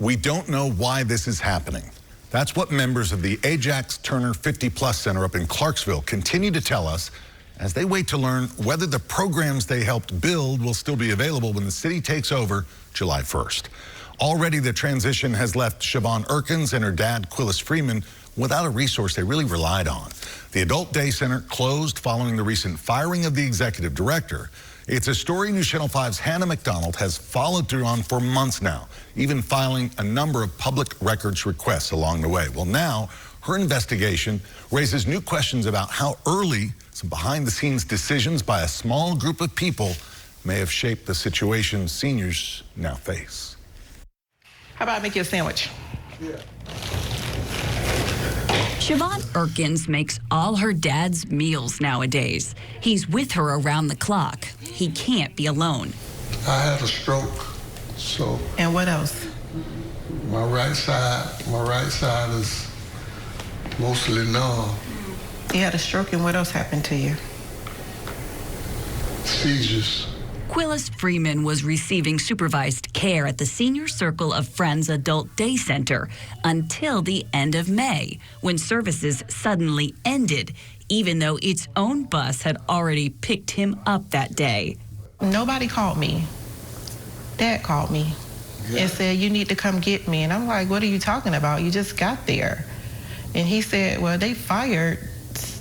We don't know why this is happening. That's what members of the Ajax Turner 50+ Center up in Clarksville continue to tell us as they wait to learn whether the programs they helped build will still be available when the city takes over July 1st. Already the transition has left Siobhan Erkins and her dad, Quillis Freeman, without a resource they really relied on. The Adult Day Center closed following the recent firing of the executive director. It's a story News Channel 5's Hannah McDonald has followed through on for months now, even filing a number of public records requests along the way. Well, now her investigation raises new questions about how early some behind-the-scenes decisions by a small group of people may have shaped the situation seniors now face. How about I make you a sandwich? Yeah. Siobhan Erkins makes all her dad's meals nowadays. He's with her around the clock. He can't be alone. I had a stroke, so. And what else? My right side is mostly numb. You had a stroke, and what else happened to you? Seizures. Quillis Freeman was receiving supervised care at the Senior Circle of Friends Adult Day Center until the end of May, when services suddenly ended, even though its own bus had already picked him up that day. Nobody called me. Dad called me and said, you need to come get me. And I'm like, what are you talking about? You just got there. And he said, well, they fired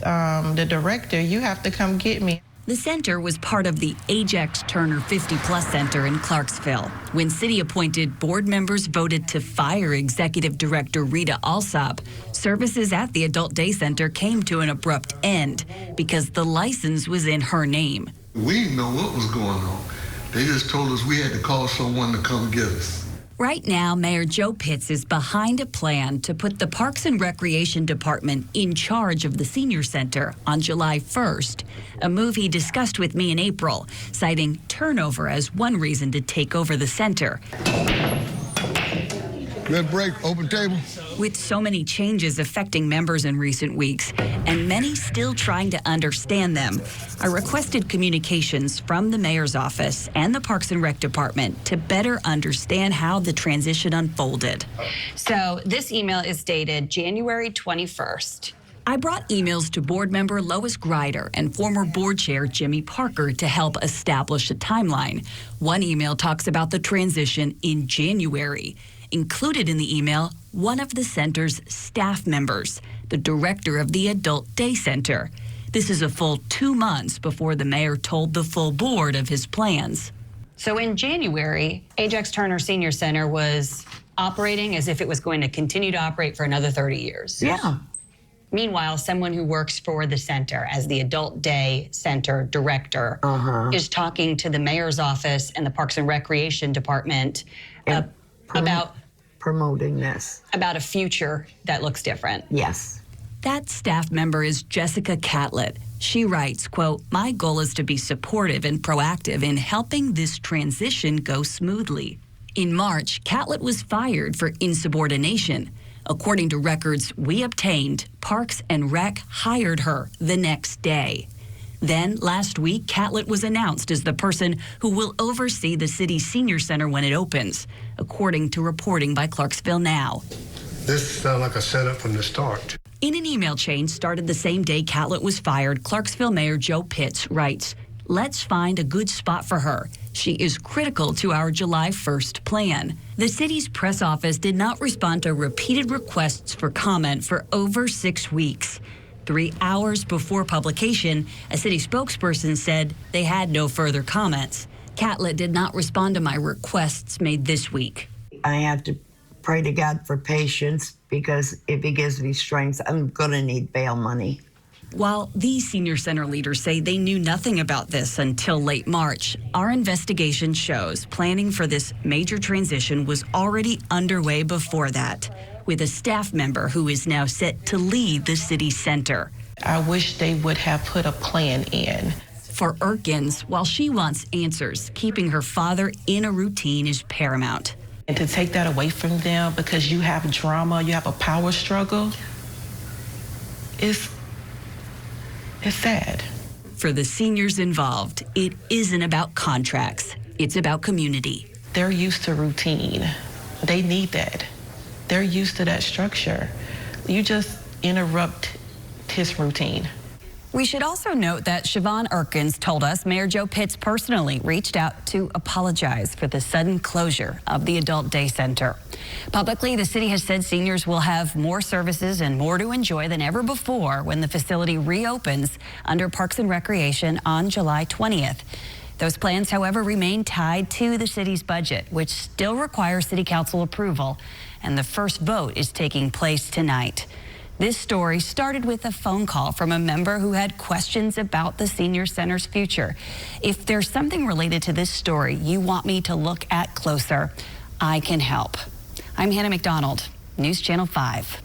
the director. You have to come get me. The center was part of the Ajax Turner 50+ Center in Clarksville. When city-appointed board members voted to fire Executive Director Rita Alsop, services at the Adult Day Center came to an abrupt end because the license was in her name. We didn't know what was going on. They just told us we had to call someone to come get us. Right now, Mayor Joe Pitts is behind a plan to put the Parks and Recreation Department in charge of the senior center on July 1st, a move he discussed with me in April, citing turnover as one reason to take over the center. Good break, open table. With so many changes affecting members in recent weeks, and many still trying to understand them, I requested communications from the mayor's office and the Parks and Rec Department to better understand how the transition unfolded. So this email is dated January 21st. I brought emails to board member Lois Grider and former board chair Jimmy Parker to help establish a timeline. One email talks about the transition in January. Included in the email, one of the center's staff members, the director of the Adult Day Center. This is a full 2 months before the mayor told the full board of his plans. So in January, Ajax Turner Senior Center was operating as if it was going to continue to operate for another 30 years. Yeah. Meanwhile, someone who works for the center as the Adult Day Center director is talking to the mayor's office and the Parks and Recreation Department about promoting this. About a future that looks different. Yes. That staff member is Jessica Catlett. She writes, quote, "My goal is to be supportive and proactive in helping this transition go smoothly." In March, Catlett was fired for insubordination. According to records we obtained, Parks and Rec hired her the next day. Then, last week, Catlett was announced as the person who will oversee the city's senior center when it opens, according to reporting by Clarksville Now. This sounds like a setup from the start. In an email chain started the same day Catlett was fired, Clarksville Mayor Joe Pitts writes, "Let's find a good spot for her. She is critical to our July 1st plan." The city's press office did not respond to repeated requests for comment for over 6 weeks. 3 hours before publication, a city spokesperson said they had no further comments. Catlett did not respond to my requests made this week. I have to pray to God for patience because if he gives me strength, I'm going to need bail money. While these senior center leaders say they knew nothing about this until late March, our investigation shows planning for this major transition was already underway before that, with a staff member who is now set to lead the city center. I wish they would have put a plan in. For Erkins, while she wants answers, keeping her father in a routine is paramount. And to take that away from them because you have drama, you have a power struggle, it's sad. For the seniors involved, it isn't about contracts. It's about community. They're used to routine. They need that. They're used to that structure. You just interrupt his routine. We should also note that Siobhan Erkins told us Mayor Joe Pitts personally reached out to apologize for the sudden closure of the Adult Day Center. Publicly, the city has said seniors will have more services and more to enjoy than ever before when the facility reopens under Parks and Recreation on July 20th. Those plans, however, remain tied to the city's budget, which still requires city council approval, and the first vote is taking place tonight. This story started with a phone call from a member who had questions about the senior center's future. If there's something related to this story you want me to look at closer, I can help. I'm Hannah McDonald, News Channel 5.